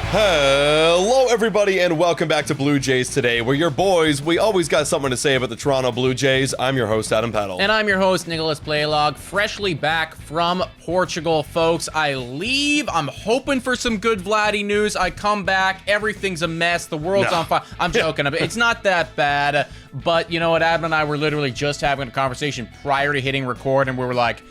Hello, everybody, and welcome back to Blue Jays Today. We're your boys. We always got something to say about the Toronto Blue Jays. I'm your host, Adam Peddle. And I'm your host, Nicholas Playlog, freshly back from Portugal, folks. I leave. I'm hoping for some good Vladdy news. I come back. Everything's a mess. The world's on fire. I'm joking. It's not that bad. But you know what? Adam and I were literally just having a conversation prior to hitting record, and we were like,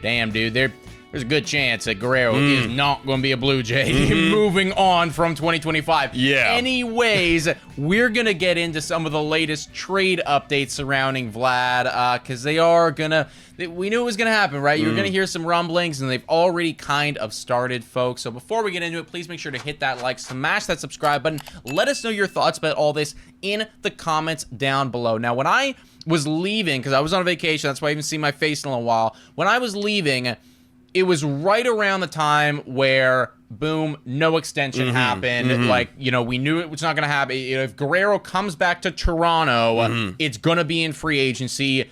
damn, dude, there's a good chance that Guerrero is not going to be a Blue Jay moving on from 2025. Yeah. Anyways, we're going to get into some of the latest trade updates surrounding Vlad, because they are going to... We knew it was going to happen, right? You're going to hear some rumblings, and they've already kind of started, folks. So before we get into it, please make sure to hit that like, smash that subscribe button. Let us know your thoughts about all this in the comments down below. Now, when I was leaving, because I was on vacation, that's why I haven't seen my face in a while. When I was leaving... It was right around the time where, boom, no extension happened. Like, you know, we knew it was not going to happen. You know, if Guerrero comes back to Toronto, it's going to be in free agency.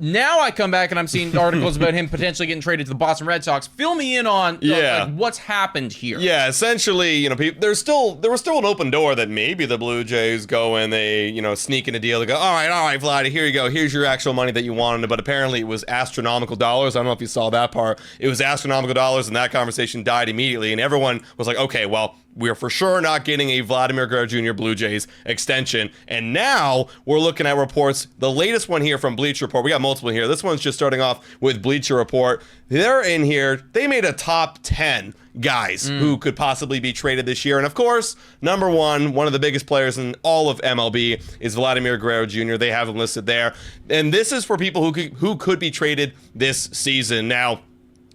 Now I come back and I'm seeing articles about him potentially getting traded to the Boston Red Sox. Fill me in on like, what's happened here. Yeah, essentially, you know, there was still an open door that maybe the Blue Jays go and they, you know, sneak in a deal. They go, all right, Vladdy, here you go. Here's your actual money that you wanted. But apparently it was astronomical dollars. I don't know if you saw that part. It was astronomical dollars, and that conversation died immediately. And everyone was like, okay, well, we're for sure not getting a Vladimir Guerrero Jr. Blue Jays extension. And now we're looking at reports. The latest one here from Bleacher Report. We got multiple here. This one's just starting off with Bleacher Report. They're in here. They made a top 10 guys who could possibly be traded this year. And of course, number one of the biggest players in all of MLB is Vladimir Guerrero Jr. They have him listed there. And this is for people who could be traded this season. Now,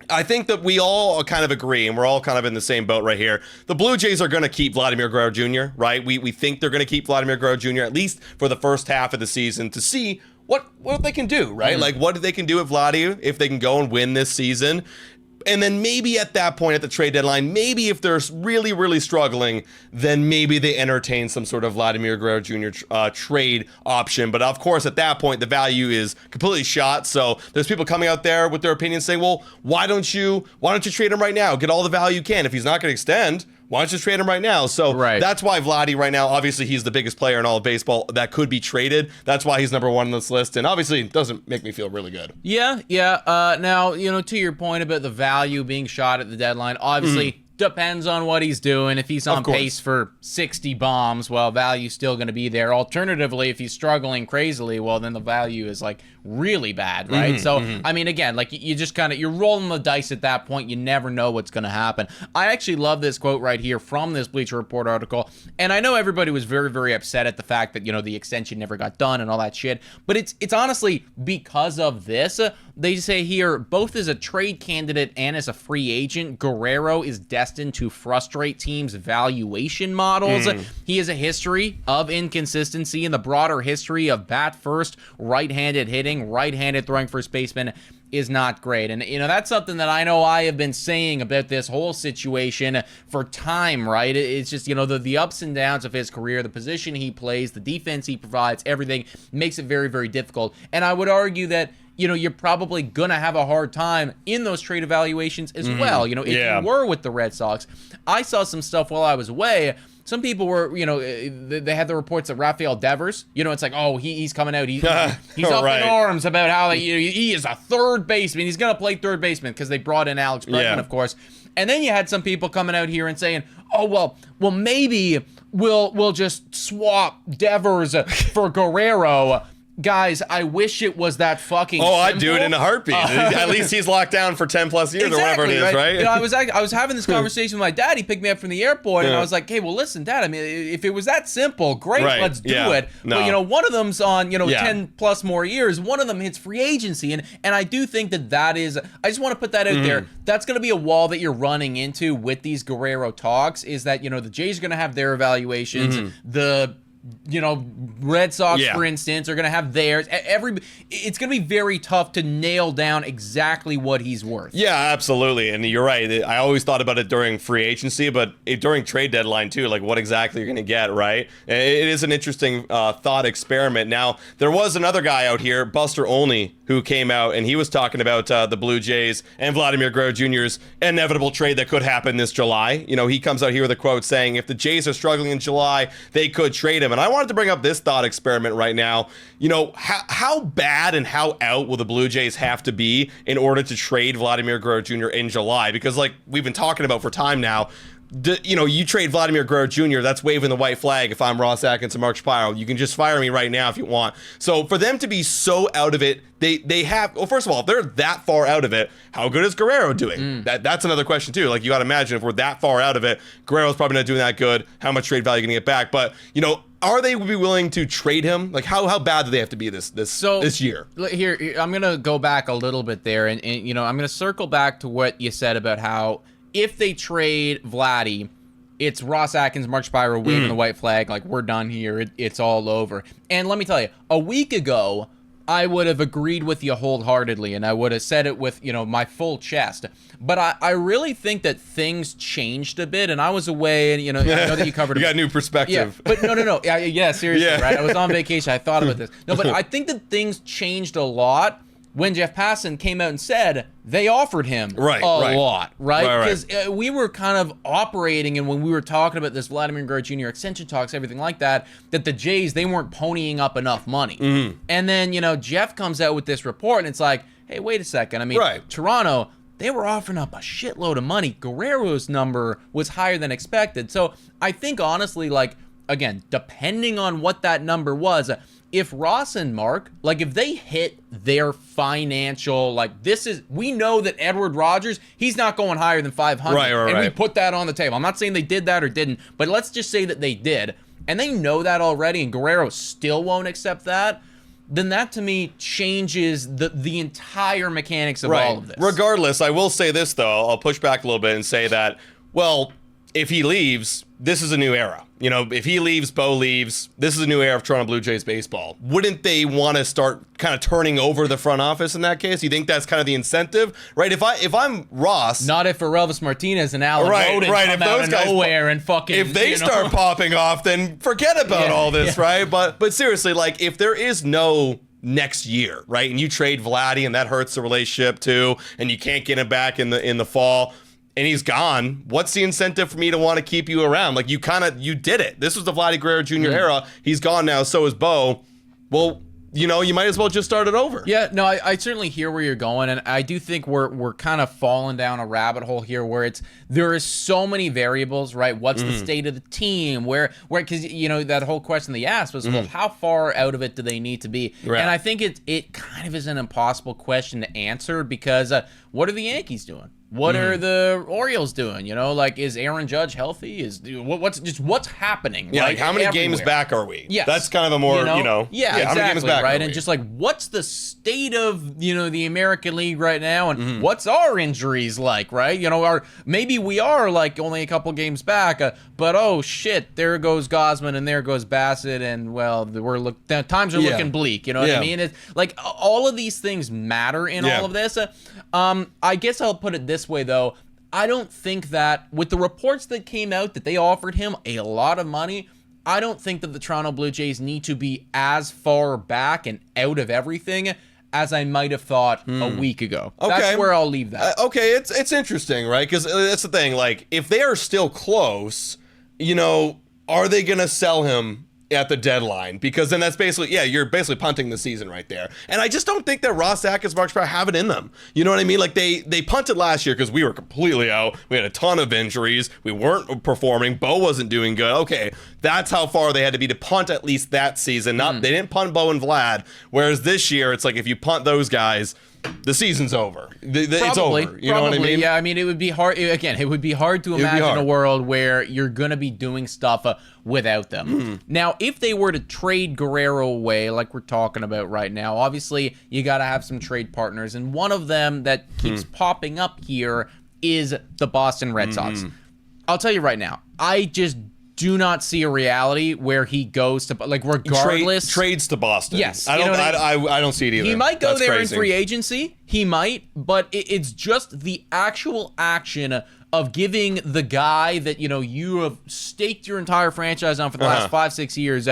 I think that we all kind of agree, and we're all kind of in the same boat right here. The Blue Jays are going to keep Vladimir Guerrero Jr., right? We think they're going to keep Vladimir Guerrero Jr., at least for the first half of the season, to see what they can do, right? Like, what they can do with Vladdy if they can go and win this season. And then maybe at that point at the trade deadline, maybe if they're really, really struggling, then maybe they entertain some sort of Vladimir Guerrero Jr. Trade option. But of course, at that point, the value is completely shot. So there's people coming out there with their opinions saying, well, why don't you trade him right now? Get all the value you can. If he's not going to extend, why don't you trade him right now? So that's why Vladdy right now, obviously he's the biggest player in all of baseball that could be traded. That's why he's number one on this list. And obviously it doesn't make me feel really good. Yeah. Now, you know, to your point about the value being shot at the deadline, obviously depends on what he's doing. If he's on pace for 60 bombs, well, value's still going to be there. Alternatively, if he's struggling crazily, well, then the value is like really bad, right? I mean, again, like you just kind of, you're rolling the dice at that point. You never know what's going to happen. I actually love this quote right here from this Bleacher Report article. And I know everybody was very, very upset at the fact that, you know, the extension never got done and all that shit. But it's honestly because of this. They say here, both as a trade candidate and as a free agent, Guerrero is destined to frustrate teams' valuation models. He has a history of inconsistency in the broader history of bat first, right-handed hitting, right-handed throwing first baseman is not great. And, you know, that's something that I know I have been saying about this whole situation for time, right? It's just, you know, the ups and downs of his career, the position he plays, the defense he provides, everything makes it very, very difficult. And I would argue that, you know, you're probably going to have a hard time in those trade evaluations as well. You know, if you were with the Red Sox, I saw some stuff while I was away. Some people were, you know, they had the reports that Rafael Devers, you know, it's like, oh, he's coming out. He's up in arms about how like, he is a third baseman. He's going to play third baseman because they brought in Alex Bregman, of course. And then you had some people coming out here and saying, oh, well, maybe we'll just swap Devers for Guerrero. Guys, I wish it was that fucking simple. I'd do it in a heartbeat. At least he's locked down for 10 plus years or whatever it is, right? You know, I was having this conversation with my dad. He picked me up from the airport, and I was like, hey, well, listen, Dad, I mean, if it was that simple, great, let's do it. No. But, you know, one of them's on, you know, 10 plus more years. One of them hits free agency, and I do think that is, I just want to put that out there. That's going to be a wall that you're running into with these Guerrero talks, is that, you know, the Jays are going to have their evaluations, you know, Red Sox, for instance, are going to have theirs. It's going to be very tough to nail down exactly what he's worth. Yeah, absolutely. And you're right. I always thought about it during free agency, but during trade deadline too, like what exactly you're going to get, right? It is an interesting thought experiment. Now, there was another guy out here, Buster Olney, who came out and he was talking about the Blue Jays and Vladimir Guerrero Jr.'s inevitable trade that could happen this July. You know, he comes out here with a quote saying, if the Jays are struggling in July, they could trade him. And I wanted to bring up this thought experiment right now. You know, how bad and how out will the Blue Jays have to be in order to trade Vladimir Guerrero Jr. in July? Because like we've been talking about for time now, you know, you trade Vladimir Guerrero Jr., that's waving the white flag if I'm Ross Atkins and Mark Shapiro. You can just fire me right now if you want. So for them to be so out of it, they have, well, first of all, if they're that far out of it, how good is Guerrero doing? That's another question too. Like, you got to imagine if we're that far out of it, Guerrero's probably not doing that good. How much trade value are you going to get back? But, you know, are they be willing to trade him? Like, how bad do they have to be this year? Here, I'm going to go back a little bit there. And, you know, I'm going to circle back to what you said about how if they trade Vladdy, it's Ross Atkins, Mark Shapiro waving the white flag, like, we're done here, it's all over. And let me tell you, a week ago, I would have agreed with you wholeheartedly, and I would have said it with, you know, my full chest. But I really think that things changed a bit, and I was away, and, you know, I know that you covered You got a new perspective. Yeah, but no. Yeah, seriously, right? I was on vacation. I thought about this. No, but I think that things changed a lot when Jeff Passan came out and said they offered him a lot, right? Because we were kind of operating, and when we were talking about this Vladimir Guerrero Jr. extension talks, everything like that, that the Jays, they weren't ponying up enough money. And then, you know, Jeff comes out with this report, and it's like, hey, wait a second. I mean, Toronto, they were offering up a shitload of money. Guerrero's number was higher than expected. So I think, honestly, like, again, depending on what that number was, if Ross and Mark, like, if they hit their financial, like, we know that Edward Rogers, he's not going higher than 500. And we put that on the table. I'm not saying they did that or didn't, but let's just say that they did. And they know that already, and Guerrero still won't accept that. Then that, to me, changes the entire mechanics of all of this. Regardless, I will say this, though. I'll push back a little bit and say that, well, if he leaves, this is a new era. You know, if he leaves, Bo leaves, this is a new era of Toronto Blue Jays baseball. Wouldn't they want to start kind of turning over the front office in that case? You think that's kind of the incentive, right? If I'm Ross, not if Elvis Martinez and Alan Roden come if out of nowhere and fucking, if they start popping off, then forget about all this, right? But seriously, like, if there is no next year, right, and you trade Vladdy and that hurts the relationship too, and you can't get him back in the fall, and he's gone, what's the incentive for me to want to keep you around? Like, you did it. This was the Vladdy Guerrero Jr. era. He's gone now, so is Bo. Well, you know, you might as well just start it over. Yeah, no, I certainly hear where you're going, and I do think we're kind of falling down a rabbit hole here where there is so many variables, right? What's the state of the team? Where because, you know, that whole question they asked was, well, how far out of it do they need to be? Right. And I think it kind of is an impossible question to answer because what are the Yankees doing? What are the Orioles doing? You know, like, is Aaron Judge healthy? What's happening? Yeah, right? Like, how many games back are we? Yes. That's kind of a more, exactly, how many games back right? are And we? just like, what's the state of, you know, the American League right now, and what's our injuries like, right? You know, maybe we are like only a couple games back, but oh shit, there goes Gosman and there goes Bassett, and well, times are looking bleak. You know what I mean? It's like all of these things matter in all of this. I guess I'll put it this way, though. I don't think that with the reports that came out that they offered him a lot of money, I don't think that the Toronto Blue Jays need to be as far back and out of everything as I might have thought a week ago. Okay. That's where I'll leave that. Okay, it's interesting, right? Because that's the thing. Like, if they are still close, you know, are they going to sell him at the deadline? Because then that's basically, you're basically punting the season right there. And I just don't think that Ross Atkins, Mark Shapiro have it in them. You know what I mean? Like, they punted last year because we were completely out. We had a ton of injuries. We weren't performing. Bo wasn't doing good. Okay, that's how far they had to be to punt at least that season. They didn't punt Bo and Vlad. Whereas this year, it's like, if you punt those guys, the season's over. It's over. You know what I mean? Yeah, I mean, it would be hard. Again, it would be hard to imagine a world where you're going to be doing stuff without them. Now, if they were to trade Guerrero away, like we're talking about right now, obviously you got to have some trade partners. And one of them that keeps popping up here is the Boston Red Sox. I'll tell you right now, I just do not see a reality where he goes to, like, regardless. Trades to Boston. Yes. I don't see it either. He might go there crazy. in free agency. He might, but it's just the actual action of giving the guy that, you know, you have staked your entire franchise on for the last 5-6 years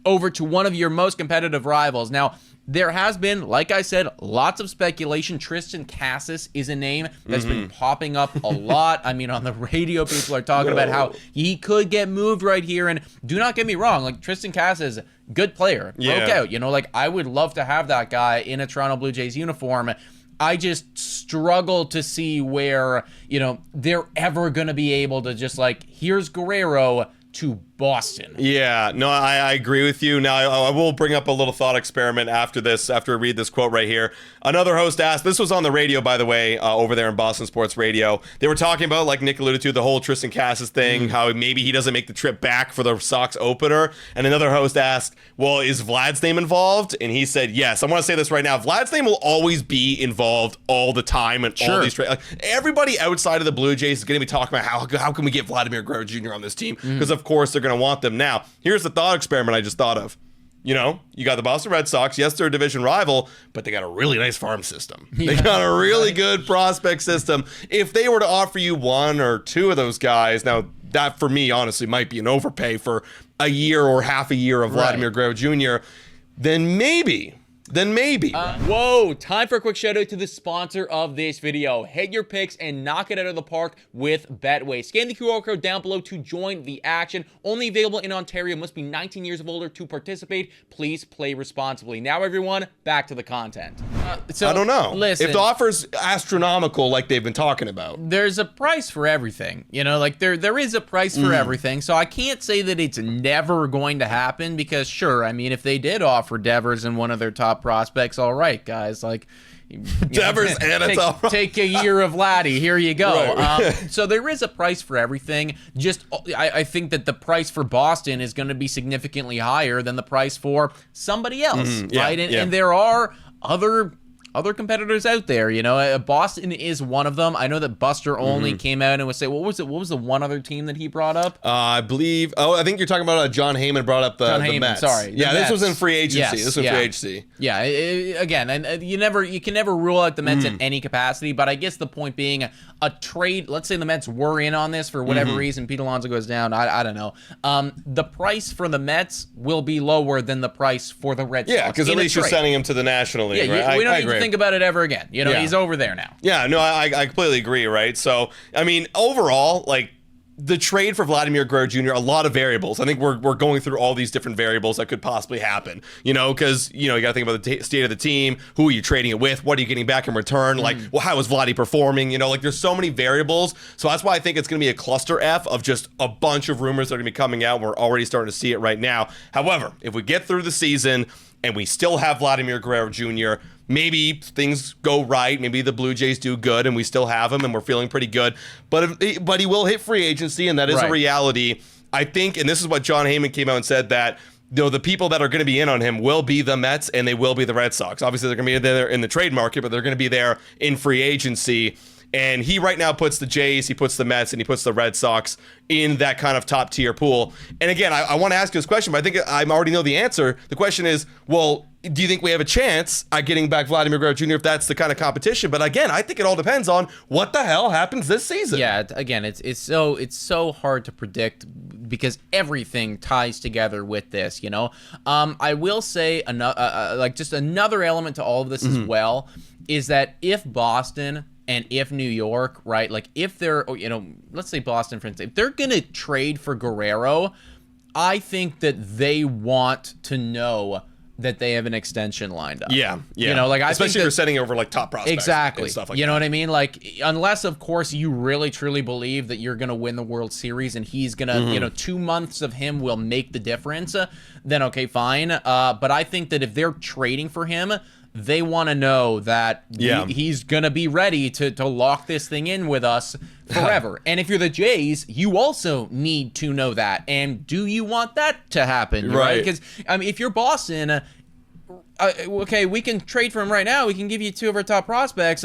over to one of your most competitive rivals. Now, there has been, like I said, lots of speculation. Tristan Casas is a name that's been popping up a lot. I mean, on the radio, people are talking about how he could get moved right here. And do not get me wrong, like Tristan Casas, good player, broke out. You know, like I would love to have that guy in a Toronto Blue Jays uniform. I just struggle to see where, you know, they're ever going to be able to just like, here's Guerrero to Boston. Yeah, no, I agree with you. Now, I will bring up a little thought experiment after this, after I read this quote right here. Another host asked, this was on the radio, by the way, over there in Boston Sports Radio. They were talking about, like Nick alluded to, the whole Tristan Casas thing, how maybe he doesn't make the trip back for the Sox opener. And another host asked, well, is Vlad's name involved? And he said, yes. I want to say this right now. Vlad's name will always be involved all the time and all these trades. Like, everybody outside of the Blue Jays is going to be talking about how can we get Vladimir Guerrero Jr. on this team? Because, of course, they're going to want them. Now, here's the thought experiment I just thought of. You know, you got the Boston Red Sox. Yes, they're a division rival, but they got a really nice farm system. They got a really good prospect system. If they were to offer you one or two of those guys, now that for me, honestly, might be an overpay for a year or half a year of Vladimir Guerrero Jr., then maybe. Whoa, time for a quick shout out to the sponsor of this video. Hit your picks and knock it out of the park with Betway. Scan the QR code down below to join the action. Only available in Ontario. Must be 19 years of older to participate. Please play responsibly. Now, everyone, back to the content. So I don't know. Listen, if the offer's astronomical like they've been talking about. There's a price for everything. You know, like there is a price for everything. So I can't say that it's never going to happen because, sure, I mean, if they did offer Devers and one of their top prospects, all right, guys, like Devers and it's all right. Take a year of Vladdy, here you go. Right. So there is a price for everything. Just I think that the price for Boston is going to be significantly higher than the price for somebody else, right? And there are other competitors out there, you know. Boston is one of them. I know that Buster Olney came out and was saying, what was the one other team that he brought up? I believe. Oh, I think you're talking about John Heyman brought up the Mets. Sorry, yeah, Mets. This was in free agency. Yes, this was in free agency. Yeah, again, and you can never rule out the Mets in any capacity. But I guess the point being, a trade. Let's say the Mets were in on this for whatever reason. Pete Alonso goes down. I don't know. The price for the Mets will be lower than the price for the Red Sox. Yeah, because at least you're sending him to the National League. Yeah, right? we don't need to think about it ever again. You know, he's over there now. Yeah, no, I completely agree, right? So, I mean, overall, like, the trade for Vladimir Guerrero Jr., a lot of variables. I think we're going through all these different variables that could possibly happen, you know, because, you know, you got to think about the state of the team. Who are you trading it with? What are you getting back in return? Like, well, how is Vladdy performing? You know, like, there's so many variables. So that's why I think it's going to be a cluster F of just a bunch of rumors that are going to be coming out. We're already starting to see it right now. However, if we get through the season and we still have Vladimir Guerrero Jr., maybe things go right. Maybe the Blue Jays do good and we still have him and we're feeling pretty good. But he will hit free agency, and that is a reality. I think, and this is what John Heyman came out and said, that, you know, the people that are going to be in on him will be the Mets and they will be the Red Sox. Obviously, they're going to be there in the trade market, but they're going to be there in free agency. And he right now puts the Jays, he puts the Mets, and he puts the Red Sox in that kind of top tier pool. And again, I want to ask you this question, but I think I already know the answer. The question is, well, do you think we have a chance at getting back Vladimir Guerrero Jr. if that's the kind of competition? But again, I think it all depends on what the hell happens this season. Yeah, again, it's so hard to predict because everything ties together with this, you know. I will say just another element to all of this as well is that if Boston and if New York, right, like if they're, you know, let's say Boston, for instance, if they're going to trade for Guerrero, I think that they want to know that they have an extension lined up. Yeah. You know, like especially if you're setting over like top prospects. Exactly. And stuff like you know that. what I mean? Like, unless of course you really truly believe that you're going to win the World Series and he's going to, you know, 2 months of him will make the difference, then okay, fine. But I think that if they're trading for him, they want to know that he's going to be ready to lock this thing in with us forever. And if you're the Jays, you also need to know that. And do you want that to happen? Right? Because, I mean, if you're Boston, okay, we can trade for him right now. We can give you 2 of our top prospects.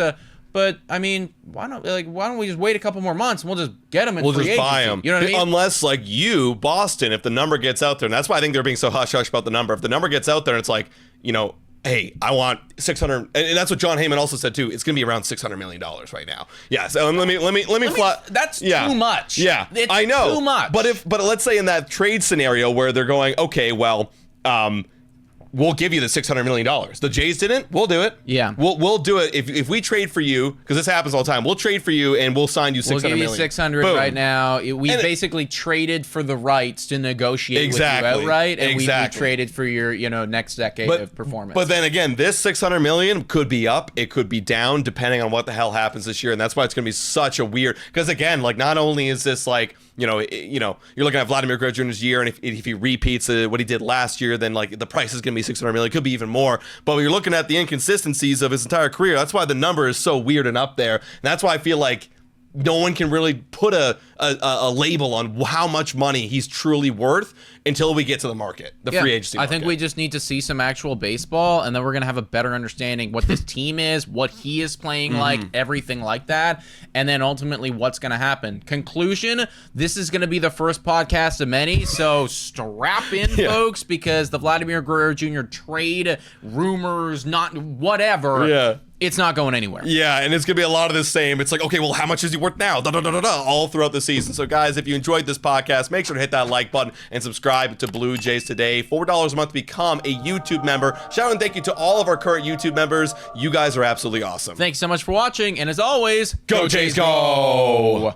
But I mean, why don't we just wait a couple more months and we'll just get him in free agency? We'll just buy him. You know what I mean? Unless, like you, Boston, if the number gets out there, and that's why I think they're being so hush-hush about the number. If the number gets out there and it's like, you know, hey, I want 600, and that's what John Heyman also said too. It's going to be around $600 million right now. Yeah. So let me fly. That's too much. Yeah, it's I know. Too much. But let's say in that trade scenario where they're going, okay, well, we'll give you the $600 million. The Jays didn't. We'll do it. Yeah. We'll do it if we trade for you, because this happens all the time. We'll trade for you and we'll sign you $600 million. We'll give you $600 right now. We basically traded for the rights to negotiate with you outright, and we traded for your next decade of performance. But then again, this $600 million could be up, it could be down, depending on what the hell happens this year, and that's why it's going to be such a weird. Because again, like, not only is this like, you're looking at Vladimir Guerrero Jr.'s year, and if he repeats what he did last year, then like the price is going to be $600 million. It could be even more. But when you're looking at the inconsistencies of his entire career, that's why the number is so weird and up there. And that's why I feel like no one can really put a label on how much money he's truly worth until we get to the market, free agency market. I think we just need to see some actual baseball, and then we're going to have a better understanding what this team is, what he is playing like, everything like that, and then ultimately what's going to happen. Conclusion, this is going to be the first podcast of many, so strap in, folks, because the Vladimir Guerrero Jr. trade, rumors, not whatever, it's not going anywhere. Yeah, and it's going to be a lot of the same. It's like, okay, well, how much is he worth now? All throughout the season. So, guys, if you enjoyed this podcast, make sure to hit that like button and subscribe to Blue Jays Today. $4 a month to become a YouTube member. Shout out and thank you to all of our current YouTube members. You guys are absolutely awesome. Thanks so much for watching, and as always, go Jays, go!